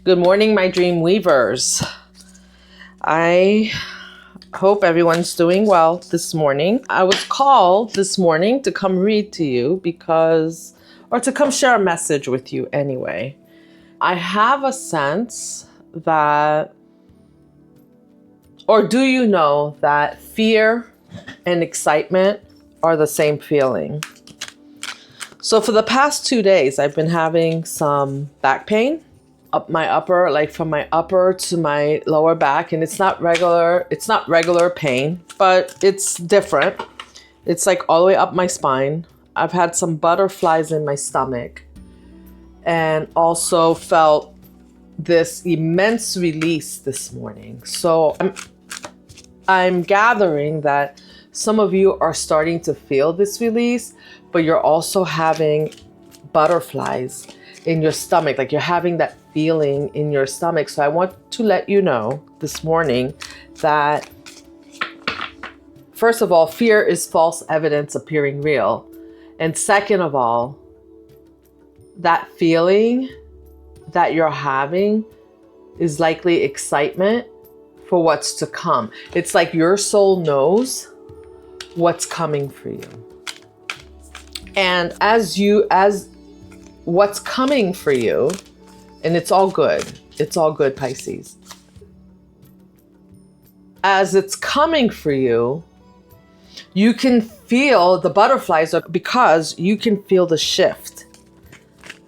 Good morning, my dream weavers. I hope everyone's doing well this morning. I was called this morning to come read to you or to come share a message with you anyway. I have a sense that, or do you know that fear and excitement are the same feeling? So for the past 2 days, I've been having some back pain up my upper, like from my upper to my lower back. And it's not regular pain, but it's different. It's like all the way up my spine. I've had some butterflies in my stomach and also felt this immense release this morning. So I'm gathering that some of you are starting to feel this release, but you're also having butterflies in your stomach, like you're having that feeling in your stomach. So I want to let you know this morning that, first of all, fear is false evidence appearing real. And second of all, that feeling that you're having is likely excitement for what's to come. It's like your soul knows what's coming for you. And as what's coming for you, and it's all good, Pisces. As it's coming for you, you can feel the butterflies because you can feel the shift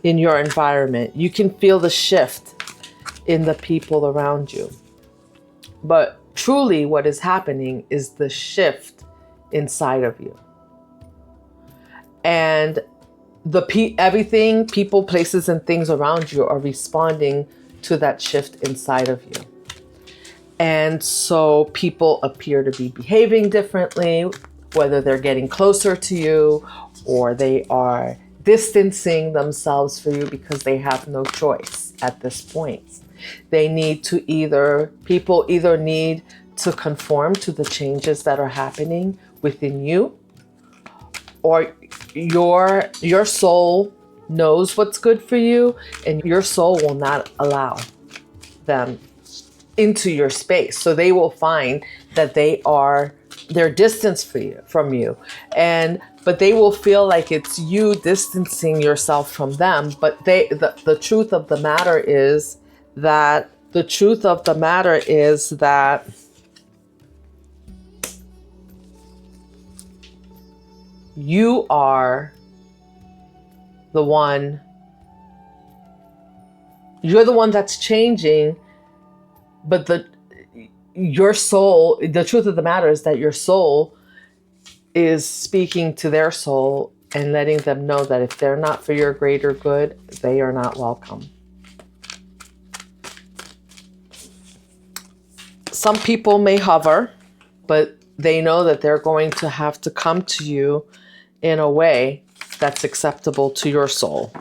in your environment. You can feel the shift in the people around you. But truly what is happening is the shift inside of you. And everything, people, places, and things around you are responding to that shift inside of you. And so people appear to be behaving differently, whether they're getting closer to you or they are distancing themselves from you because they have no choice at this point. People either need to conform to the changes that are happening within you, or your soul knows what's good for you, and your soul will not allow them into your space. So they will find that they're distanced from you. But they will feel like it's you distancing yourself from them. But the truth of the matter is that you are the one. You're the one that's changing, but your soul, the truth of the matter is that your soul is speaking to their soul and letting them know that if they're not for your greater good, they are not welcome. Some people may hover, but they know that they're going to have to come to you in a way that's acceptable to your soul.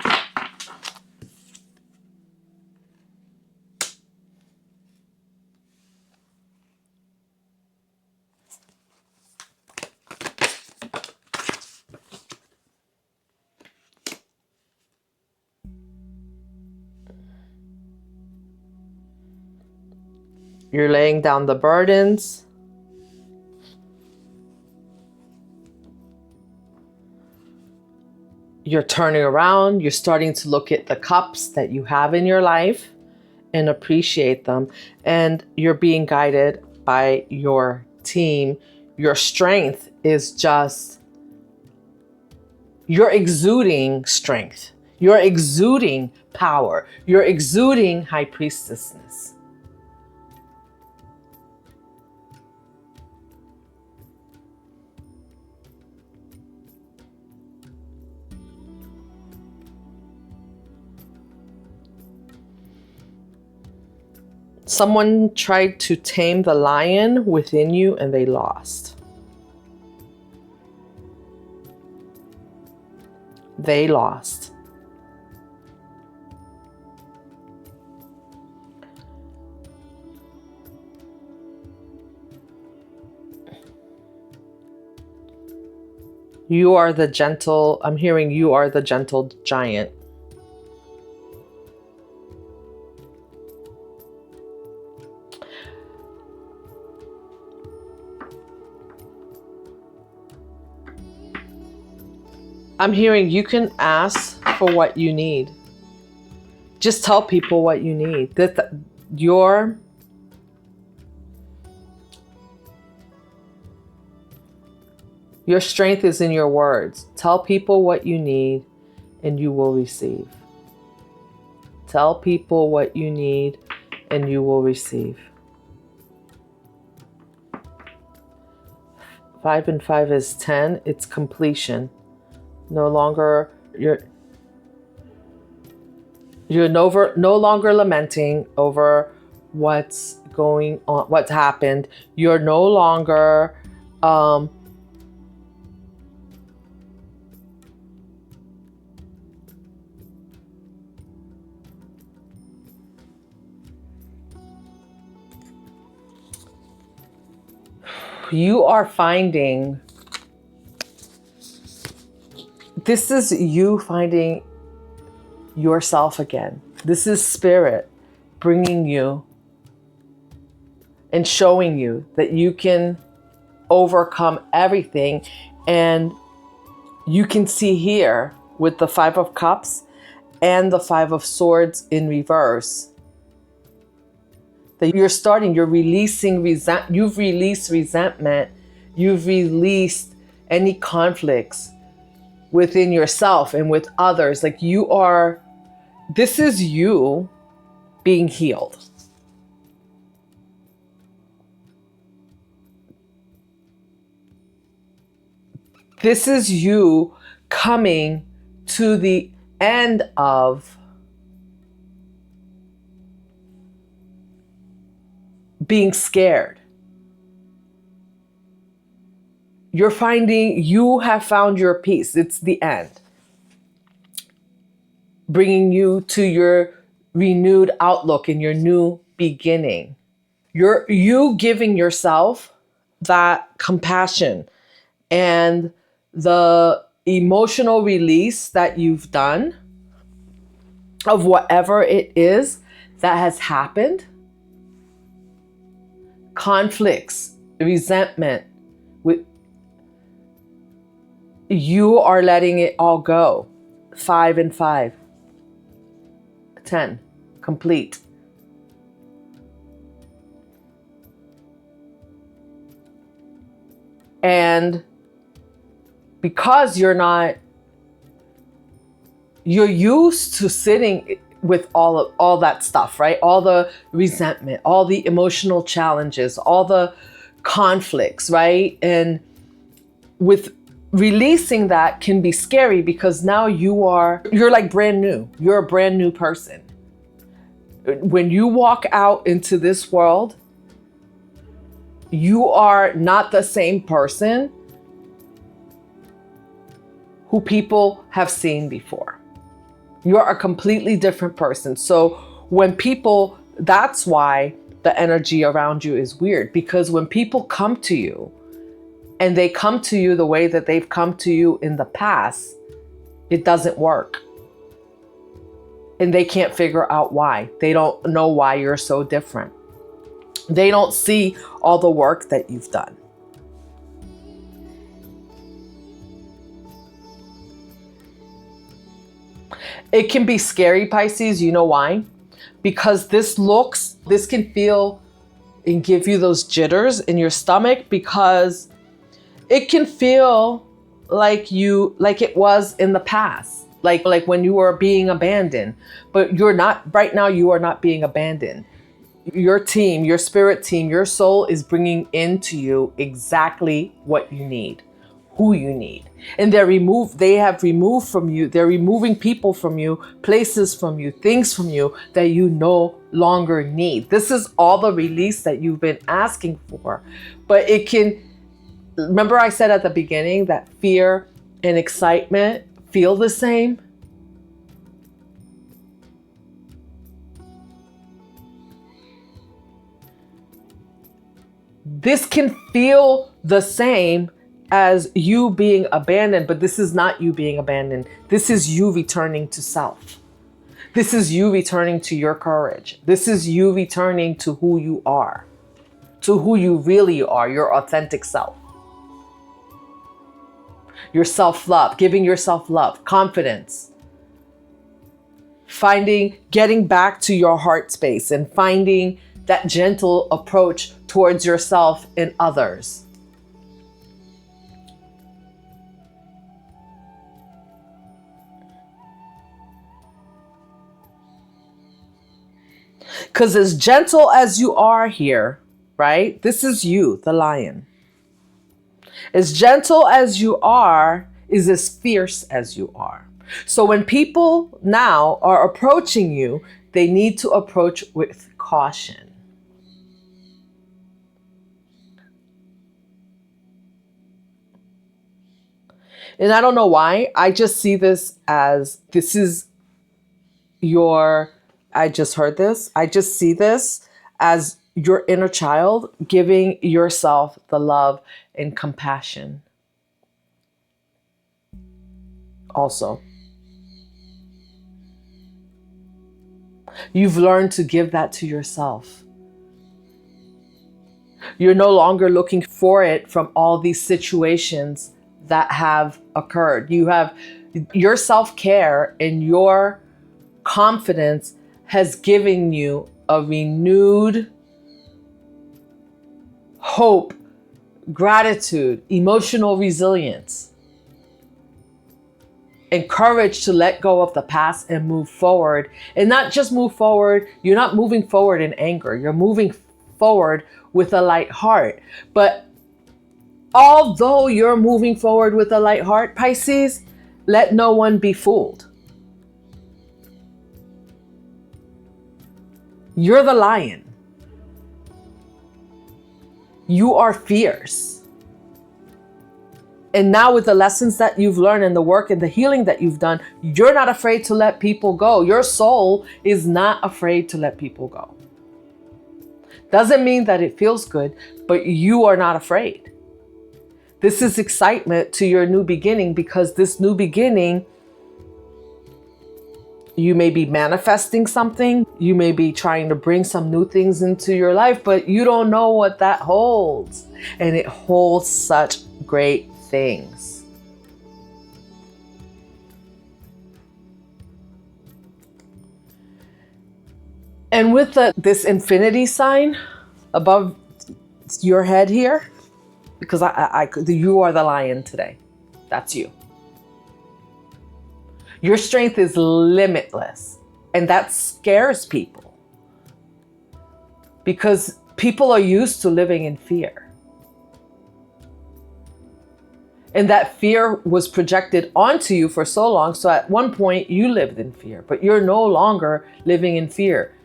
You're laying down the burdens. You're turning around. You're starting to look at the cups that you have in your life and appreciate them. And you're being guided by your team. Your strength is you're exuding strength. You're exuding power. You're exuding high priestessness. Someone tried to tame the lion within you and they lost. They lost. You are the gentle, I'm hearing you are the gentle giant. I'm hearing you can ask for what you need. Just tell people what you need. That your strength is in your words. Tell people what you need and you will receive. Tell people what you need and you will receive. 5 and 5 is 10. It's completion. No longer you're no longer lamenting over what's going on, what's happened. You're no longer you are finding, this is you finding yourself again. This is spirit bringing you and showing you that you can overcome everything. And you can see here with the 5 of Cups and the 5 of Swords in reverse that you're releasing you've released resentment, you've released any conflicts within yourself and with others. Like this is you being healed. This is you coming to the end of being scared. You're finding, you have found your peace. It's the end. Bringing you to your renewed outlook and your new beginning. You giving yourself that compassion and the emotional release that you've done of whatever it is that has happened. Conflicts, resentment, you are letting it all go. 5 and 5. 10. Complete. And because you're used to sitting with all that stuff, right? All the resentment, all the emotional challenges, all the conflicts, right? And with releasing that can be scary because now you're like brand new. You're a brand new person. When you walk out into this world, you are not the same person who people have seen before. You're a completely different person. So when people, that's why the energy around you is weird, because when people come to you and they come to you the way that they've come to you in the past, it doesn't work. And they can't figure out why. They don't know why you're so different. They don't see all the work that you've done. It can be scary, Pisces. You know why? Because this can feel and give you those jitters in your stomach, because it can feel like it was in the past, like when you were being abandoned, but you're not. Right now, you are not being abandoned. Your team, your spirit team, your soul is bringing into you exactly what you need, who you need. And they have removed from you, they're removing people from you, places from you, things from you that you no longer need. This is all the release that you've been asking for. But remember I said at the beginning that fear and excitement feel the same? This can feel the same as you being abandoned, but this is not you being abandoned. This is you returning to self. This is you returning to your courage. This is you returning to who you are, to who you really are, your authentic self. Your self-love, giving yourself love, confidence, getting back to your heart space and finding that gentle approach towards yourself and others. Because as gentle as you are here, right? This is you, the lion. As gentle as you are is as fierce as you are. So when people now are approaching you, they need to approach with caution. And I don't know why, I just see this as this is your, I just heard this, I just see this as your inner child giving yourself the love and compassion. Also, you've learned to give that to yourself. You're no longer looking for it from all these situations that have occurred. You have your self-care and your confidence has given you a renewed hope, gratitude, emotional resilience, and courage to let go of the past and move forward. And not just move forward, you're not moving forward in anger, you're moving forward with a light heart. But although you're moving forward with a light heart, Pisces, let no one be fooled. You're the lion. You are fierce. And now with the lessons that you've learned and the work and the healing that you've done, you're not afraid to let people go. Your soul is not afraid to let people go. Doesn't mean that it feels good, but you are not afraid. This is excitement to your new beginning, because this new beginning, you may be manifesting something, you may be trying to bring some new things into your life, but you don't know what that holds. And it holds such great things. And with this infinity sign above your head here, because you are the lion today. That's you. Your strength is limitless, and that scares people because people are used to living in fear. And that fear was projected onto you for so long. So at one point you lived in fear, but you're no longer living in fear.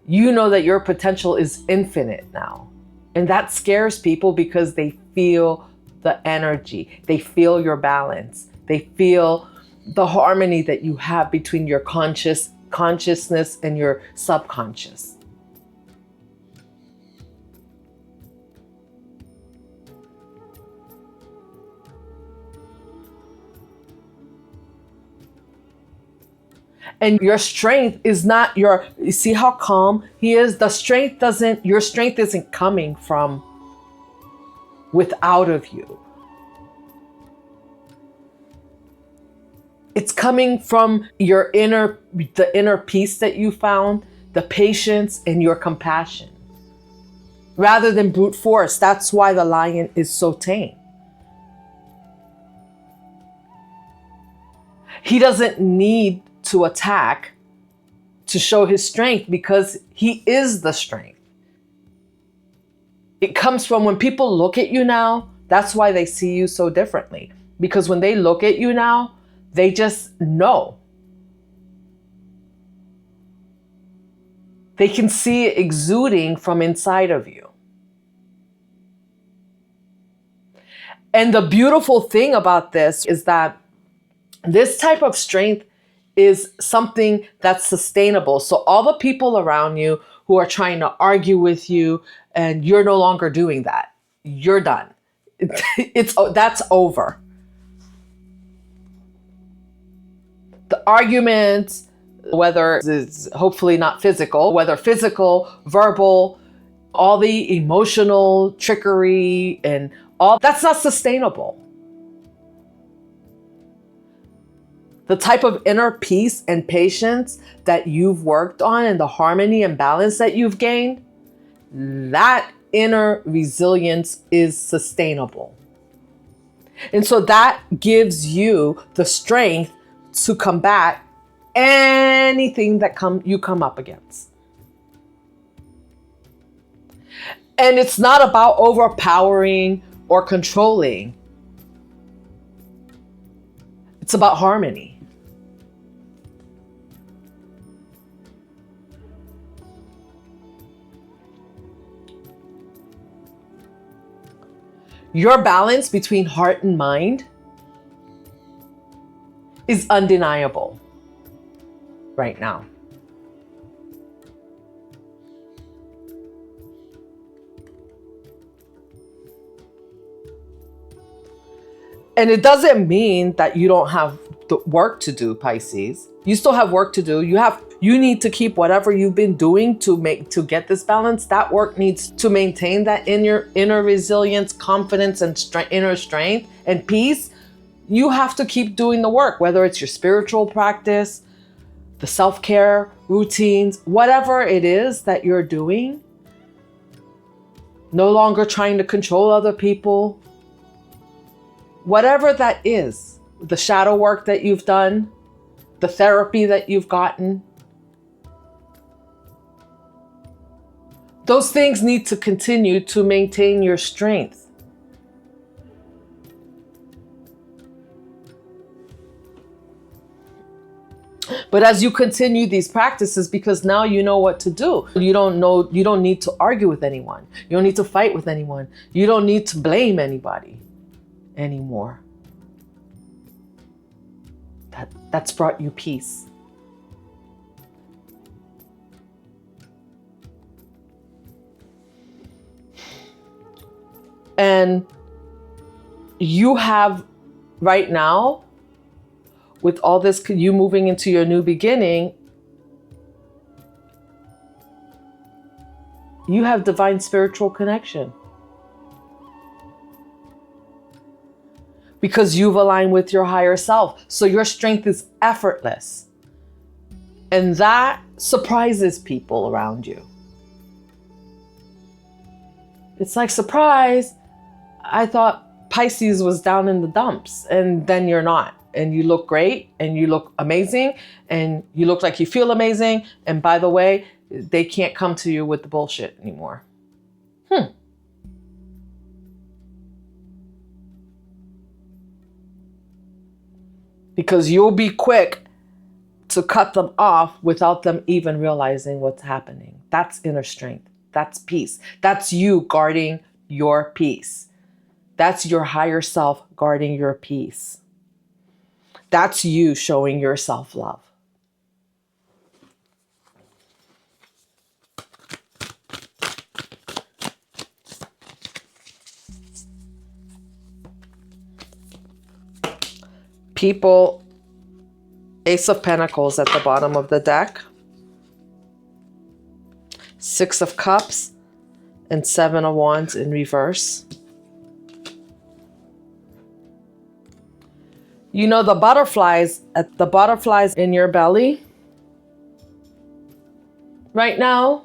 You know that your potential is infinite now. And that scares people because they feel the energy. They feel your balance. They feel the harmony that you have between your consciousness and your subconscious. And your strength is not you see how calm he is? Your strength isn't coming from without of you. It's coming from the inner peace that you found, the patience and your compassion, rather than brute force. That's why the lion is so tame. He doesn't need to attack to show his strength because he is the strength. It comes from when people look at you now, that's why they see you so differently. Because when they look at you now, they just know. They can see it exuding from inside of you. And the beautiful thing about this is that this type of strength is something that's sustainable. So all the people around you who are trying to argue with you, and you're no longer doing that. You're done. That's over. The arguments, whether it's hopefully not physical, whether physical, verbal, all the emotional trickery and all, that's not sustainable. The type of inner peace and patience that you've worked on and the harmony and balance that you've gained, that inner resilience is sustainable. And so that gives you the strength to combat anything that you come up against. And it's not about overpowering or controlling. It's about harmony. Your balance between heart and mind is undeniable right now. And it doesn't mean that you don't have the work to do, Pisces. You still have work to do. You need to keep whatever you've been doing to get this balance. That work needs to maintain that inner resilience, confidence, and inner strength and peace. You have to keep doing the work, whether it's your spiritual practice, the self-care routines, whatever it is that you're doing. No longer trying to control other people. Whatever that is, the shadow work that you've done, the therapy that you've gotten, those things need to continue to maintain your strength. But as you continue these practices, because now you know what to do, you don't need to argue with anyone. You don't need to fight with anyone. You don't need to blame anybody anymore. That's brought you peace. And you have right now, with all this, you moving into your new beginning, you have divine spiritual connection. Because you've aligned with your higher self. So your strength is effortless. And that surprises people around you. It's like, surprise, I thought Pisces was down in the dumps, and then you're not. And you look great, and you look amazing, and you look like you feel amazing. And by the way, they can't come to you with the bullshit anymore. Because you'll be quick to cut them off without them even realizing what's happening. That's inner strength. That's peace. That's you guarding your peace. That's your higher self guarding your peace. That's you showing your self-love. People, Ace of Pentacles at the bottom of the deck, Six of Cups, and Seven of Wands in reverse. You know, the butterflies in your belly right now,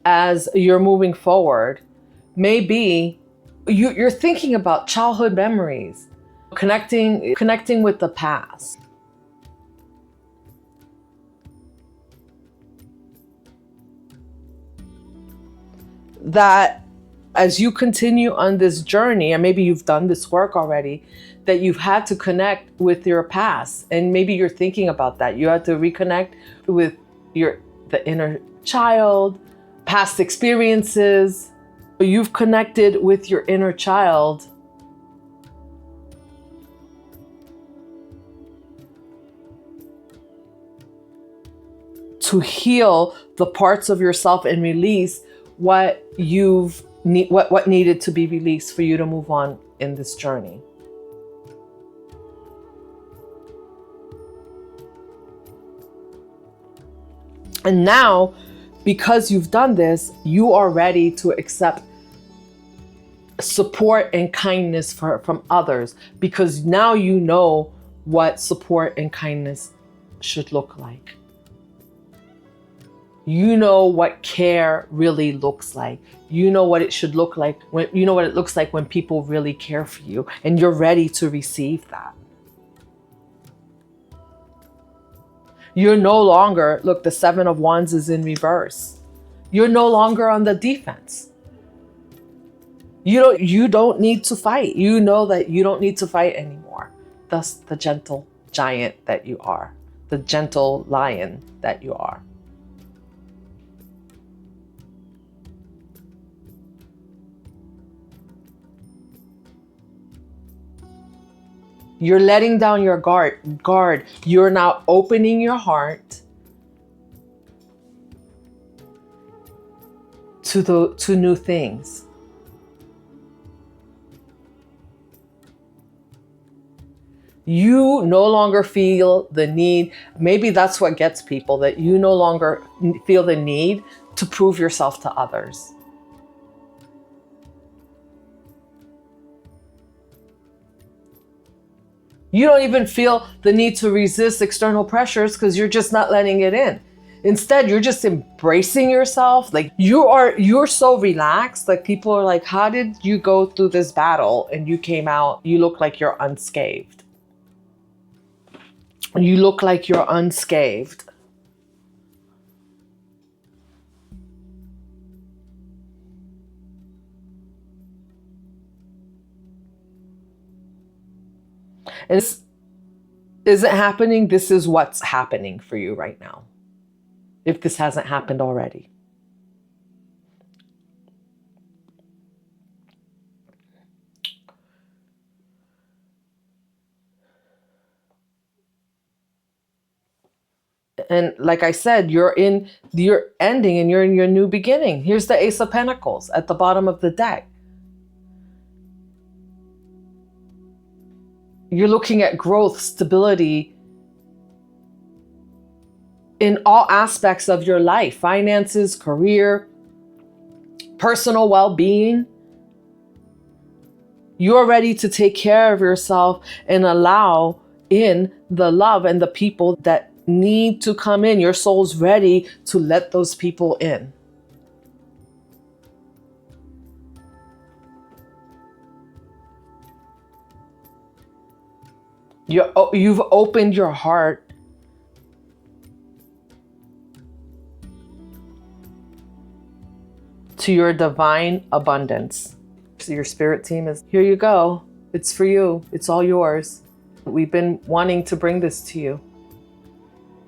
as you're moving forward, maybe you're thinking about childhood memories, connecting with the past. That as you continue on this journey, and maybe you've done this work already, that you've had to connect with your past, and maybe you're thinking about that. You had to reconnect with the inner child, past experiences. You've connected with your inner child. To heal the parts of yourself and release what needed to be released for you to move on in this journey. And now, because you've done this, you are ready to accept support and kindness from others, because now you know what support and kindness should look like. You know what care really looks like. You know what it should look like when you know what it looks like when people really care for you, and you're ready to receive that. You're no longer, look, the 7 of Wands is in reverse. You're no longer on the defense. You don't need to fight. You know that you don't need to fight anymore. Thus the gentle giant that you are, the gentle lion that you are. You're letting down your guard. You're now opening your heart to new things. You no longer feel the need. Maybe that's what gets people, that you no longer feel the need to prove yourself to others. You don't even feel the need to resist external pressures because you're just not letting it in. Instead, you're just embracing yourself. Like you're so relaxed. Like people are like, how did you go through this battle and you came out, you look like you're unscathed. You look like you're unscathed. And this isn't happening. This is what's happening for you right now, if this hasn't happened already. And like I said, you're ending and you're in your new beginning. Here's the Ace of Pentacles at the bottom of the deck. You're looking at growth, stability in all aspects of your life, finances, career, personal well-being. You're ready to take care of yourself and allow in the love and the people that need to come in. Your soul's ready to let those people in. You've opened your heart to your divine abundance. So your spirit team is, here you go. It's for you. It's all yours. We've been wanting to bring this to you.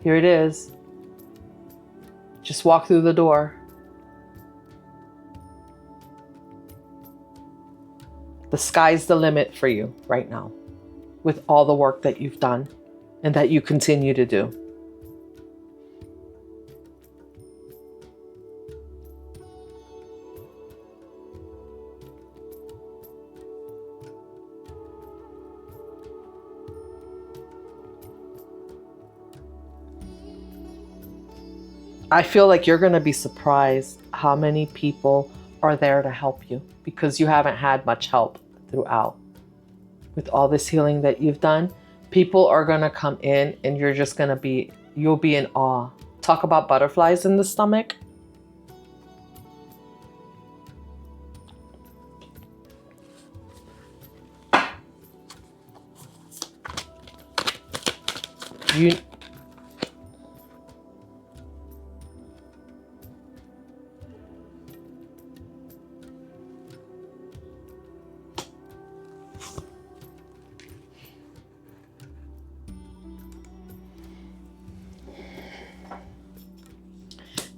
Here it is. Just walk through the door. The sky's the limit for you right now, with all the work that you've done and that you continue to do. I feel like you're going to be surprised how many people are there to help you, because you haven't had much help throughout. With all this healing that you've done, people are going to come in and you're just going to be, you'll be in awe. Talk about butterflies in the stomach.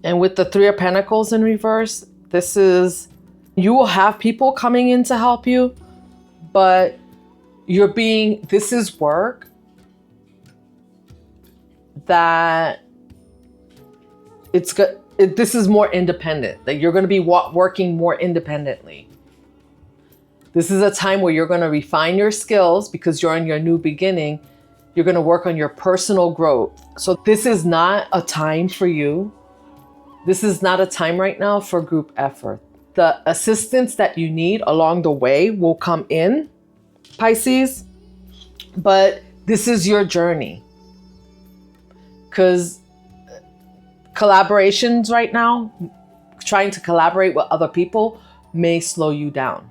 And with the Three of Pentacles in reverse, this is, you will have people coming in to help you, but this is work that this is more independent, that you're going to be working more independently. This is a time where you're going to refine your skills because you're in your new beginning. You're going to work on your personal growth. So this is not a time for you. This is not a time right now for group effort. The assistance that you need along the way will come in, Pisces, but This is your journey. Because collaborations right now, trying to collaborate with other people may slow you down.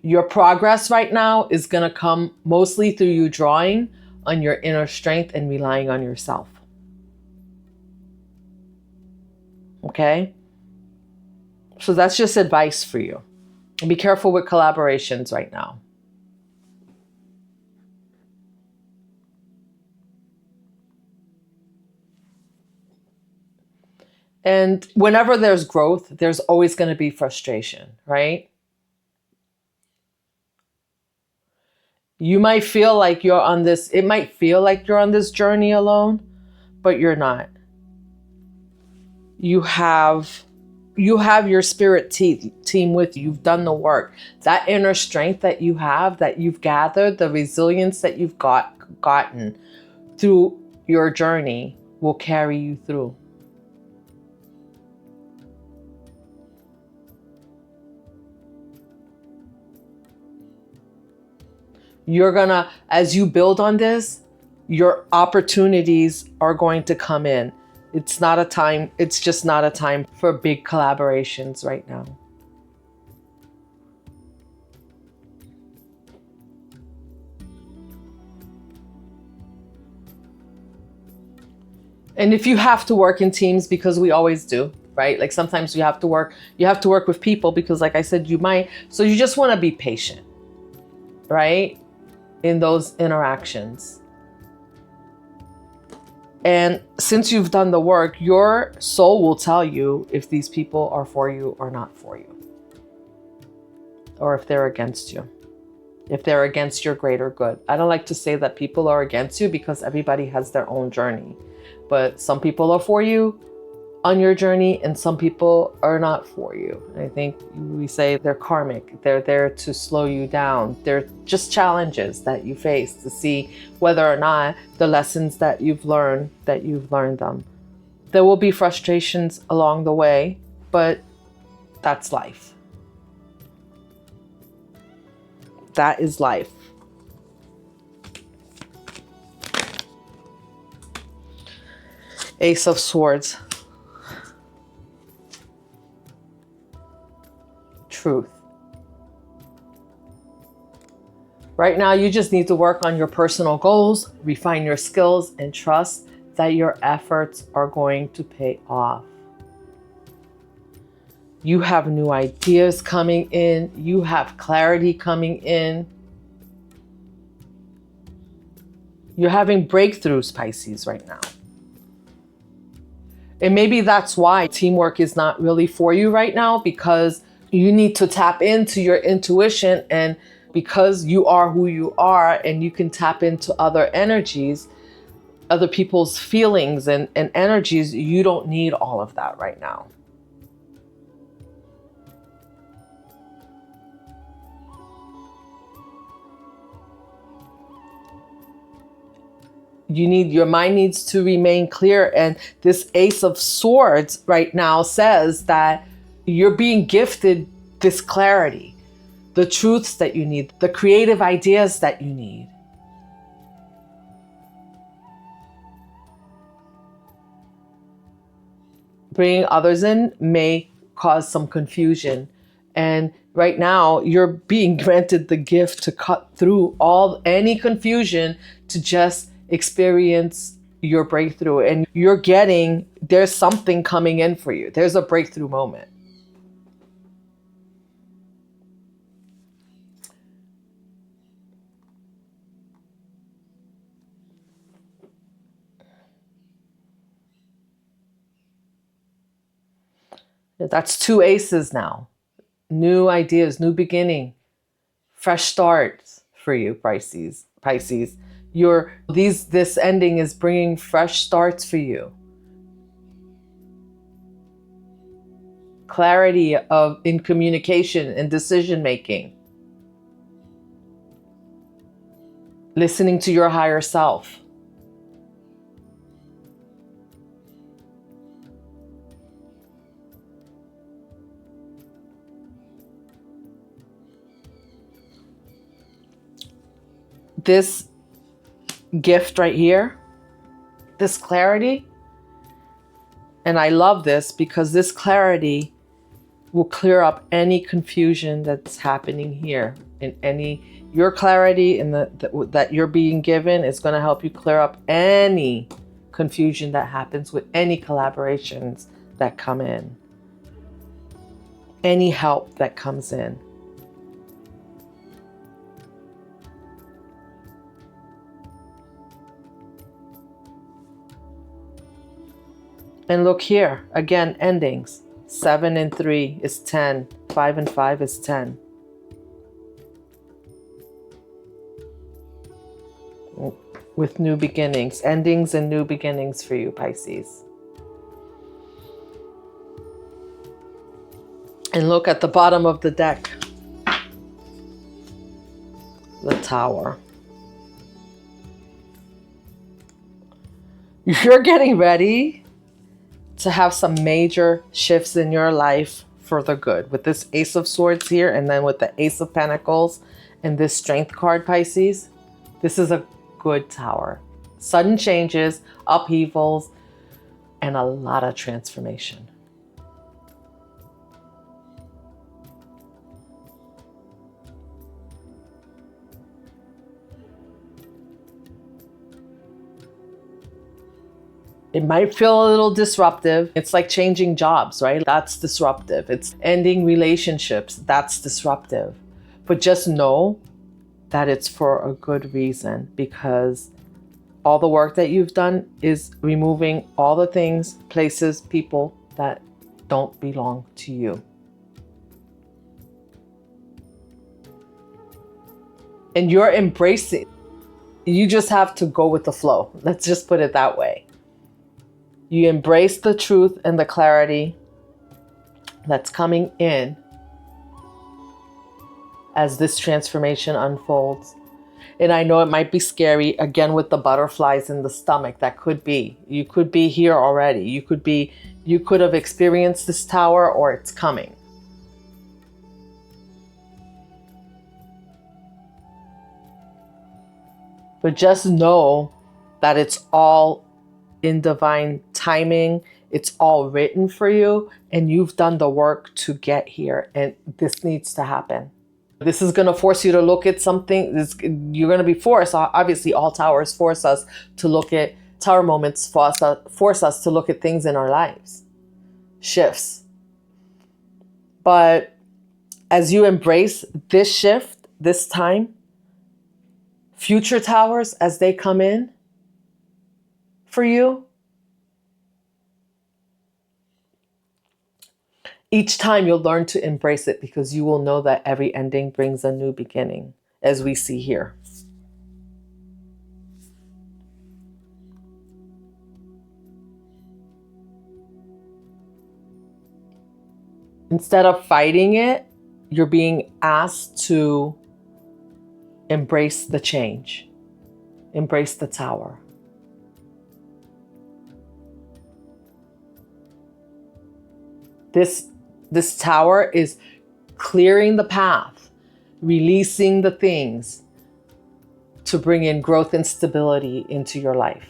Your progress right now is going to come mostly through you drawing on your inner strength and relying on yourself. Okay? So that's just advice for you. Be careful with collaborations right now. And whenever there's growth, there's always going to be frustration, right? You might feel like it might feel like you're on this journey alone, but you're not. You have your spirit team with you. You've done the work. That inner strength that you have, that you've gathered, the resilience that you've gotten through your journey will carry you through. You're gonna, as you build on this, your opportunities are going to come in. It's just not a time for big collaborations right now. And if you have to work in teams, because we always do, right? Like sometimes you have to work with people because like I said, so you just want to be patient, right? In those interactions. And since you've done the work, your soul will tell you if these people are for you or not for you. Or if they're against you. If they're against your greater good. I don't like to say that people are against you because everybody has their own journey. But some people are for you on your journey and some people are not for you. I think we say they're karmic. They're there to slow you down. They're just challenges that you face to see whether or not the lessons that you've learned them. There will be frustrations along the way, but that's life. That is life. Ace of Swords. Truth. Right now, you just need to work on your personal goals, refine your skills, and trust that your efforts are going to pay off. You have new ideas coming in. You have clarity coming in. You're having breakthroughs, Pisces, right now. And maybe that's why teamwork is not really for you right now, because you need to tap into your intuition, and because you are who you are and you can tap into other energies, other people's feelings and energies, you don't need all of that right now. Your mind needs to remain clear. And this Ace of Swords right now says that you're being gifted this clarity, the truths that you need, the creative ideas that you need. Bringing others in may cause some confusion. And right now, you're being granted the gift to cut through any confusion, to just experience your breakthrough. And there's something coming in for you. There's a breakthrough moment. That's 2 aces now. New ideas, new beginning, fresh starts for you, Pisces. This ending is bringing fresh starts for you. Clarity in communication and decision making. Listening to your higher self. this gift right here, this clarity, and I love this because this clarity will clear up any confusion that's happening here. Your clarity and that you're being given is going to help you clear up any confusion that happens with any collaborations that come in, any help that comes in. And look here, again, endings. 7 and 3 is 10. 5 and 5 is 10. With new beginnings, endings and new beginnings for you, Pisces. And look at the bottom of the deck. The Tower. You're getting ready to have some major shifts in your life for the good. With this Ace of Swords here, and then with the Ace of Pentacles and this Strength card, Pisces, this is a good tower. Sudden changes, upheavals, and a lot of transformation. It might feel a little disruptive. It's like changing jobs, right? That's disruptive. It's ending relationships. That's disruptive. But just know that it's for a good reason, because all the work that you've done is removing all the things, places, people that don't belong to you. And you're embracing. You just have to go with the flow. Let's just put it that way. You embrace the truth and the clarity that's coming in as this transformation unfolds. And I know it might be scary, again, with the butterflies in the stomach. That could be. You could be here already. You could have experienced this tower, or it's coming. But just know that it's all in divine timing. It's all written for you, and you've done the work to get here, and this needs to happen. This is going to force you to look at something. You're going to be forced. Obviously, all towers force us to look at, tower moments force us to look at things in our lives. Shifts. But as you embrace this shift, this time, future towers, as they come in for you, each time you'll learn to embrace it, because you will know that every ending brings a new beginning, as we see here. Instead of fighting it, you're being asked to embrace the change, embrace the tower. This tower is clearing the path, releasing the things to bring in growth and stability into your life.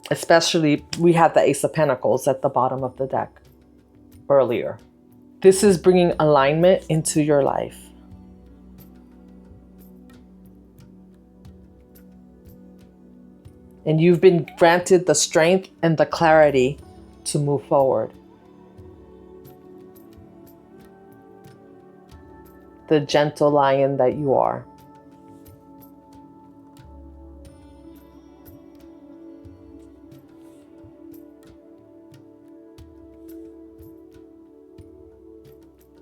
Especially, we had the Ace of Pentacles at the bottom of the deck earlier. This is bringing alignment into your life. And you've been granted the strength and the clarity to move forward. The gentle lion that you are.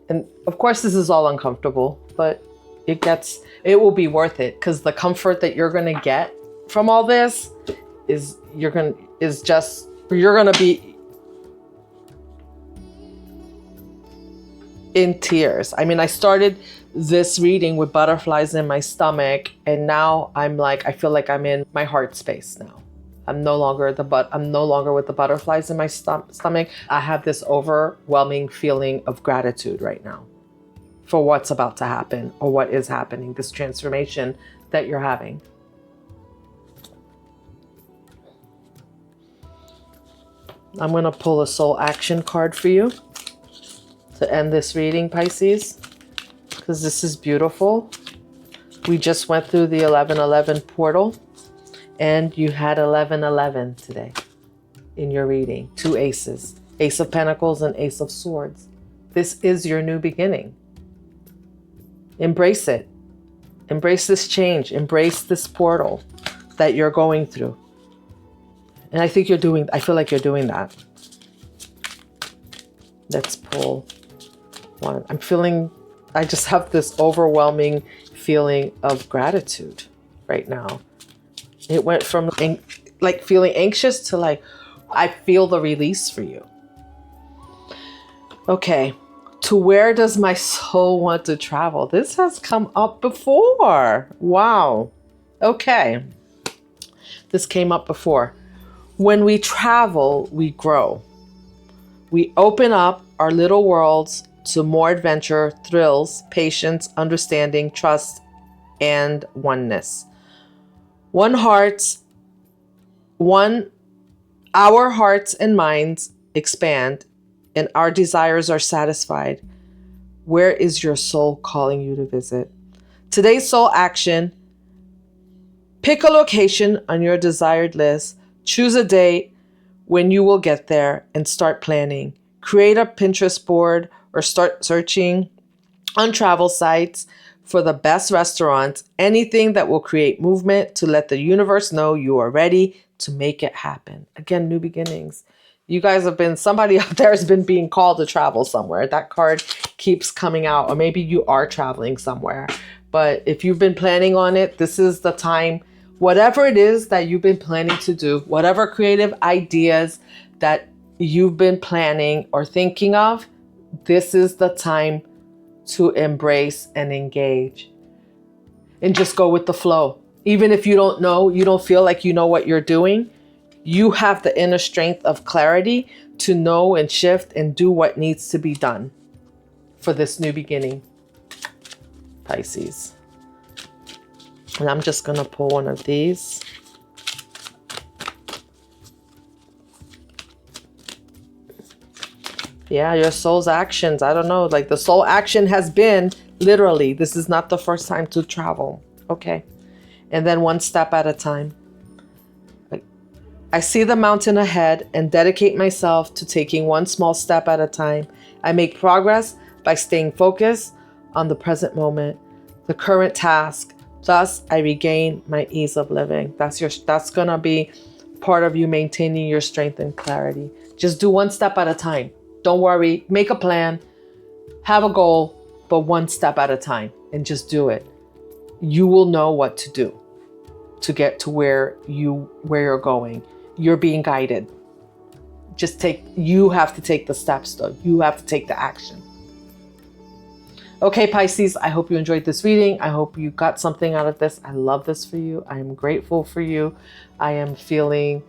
And of course, this is all uncomfortable, but it will be worth it, because the comfort that you're going to get from all this is you're going to be in tears. I mean, I started this reading with butterflies in my stomach, and now I feel like I'm in my heart space now. I'm no longer with the butterflies in my stomach. I have this overwhelming feeling of gratitude right now. for what's about to happen or what is happening, this transformation that you're having. I'm going to pull a soul action card for you to end this reading, Pisces, because this is beautiful. We just went through the 1111 portal, and you had 1111 today in your reading. 2 aces, Ace of Pentacles and Ace of Swords. This is your new beginning. Embrace it. Embrace this change. Embrace this portal that you're going through. And I feel like you're doing that. Let's pull one. I just have this overwhelming feeling of gratitude right now. It went from like feeling anxious to like, I feel the release for you. Okay. To where does my soul want to travel? This has come up before. Wow. Okay. This came up before. When we travel, we grow. We open up our little worlds to more adventure, thrills, patience, understanding, trust, and oneness. Our hearts and minds expand, and our desires are satisfied. Where is your soul calling you to visit? Today's soul action: pick a location on your desired list. Choose a date when you will get there and start planning. Create a Pinterest board or start searching on travel sites for the best restaurants, anything that will create movement to let the universe know you are ready to make it happen. Again, new beginnings. You guys somebody out there has been being called to travel somewhere. That card keeps coming out, or maybe you are traveling somewhere. But if you've been planning on it, this is the time. Whatever it is that you've been planning to do, whatever creative ideas that you've been planning or thinking of, this is the time to embrace and engage. And just go with the flow. Even if you don't feel like you know what you're doing, you have the inner strength of clarity to know and shift and do what needs to be done for this new beginning, Pisces. And I'm just going to pull one of these. Yeah, your soul's actions. I don't know. Like the soul action has been literally, this is not the first time to travel. Okay. And then one step at a time. I see the mountain ahead and dedicate myself to taking one small step at a time. I make progress by staying focused on the present moment, the current task. Thus, I regain my ease of living. That's going to be part of you maintaining your strength and clarity. Just do one step at a time. Don't worry. Make a plan. Have a goal, but one step at a time, and just do it. You will know what to do to get to where you're going. You're being guided. You have to take the steps though. You have to take the action. Okay, Pisces, I hope you enjoyed this reading. I hope you got something out of this. I love this for you. I am grateful for you. I'm having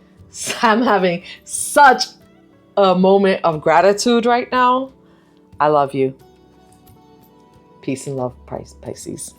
such a moment of gratitude right now. I love you. Peace and love, Pisces.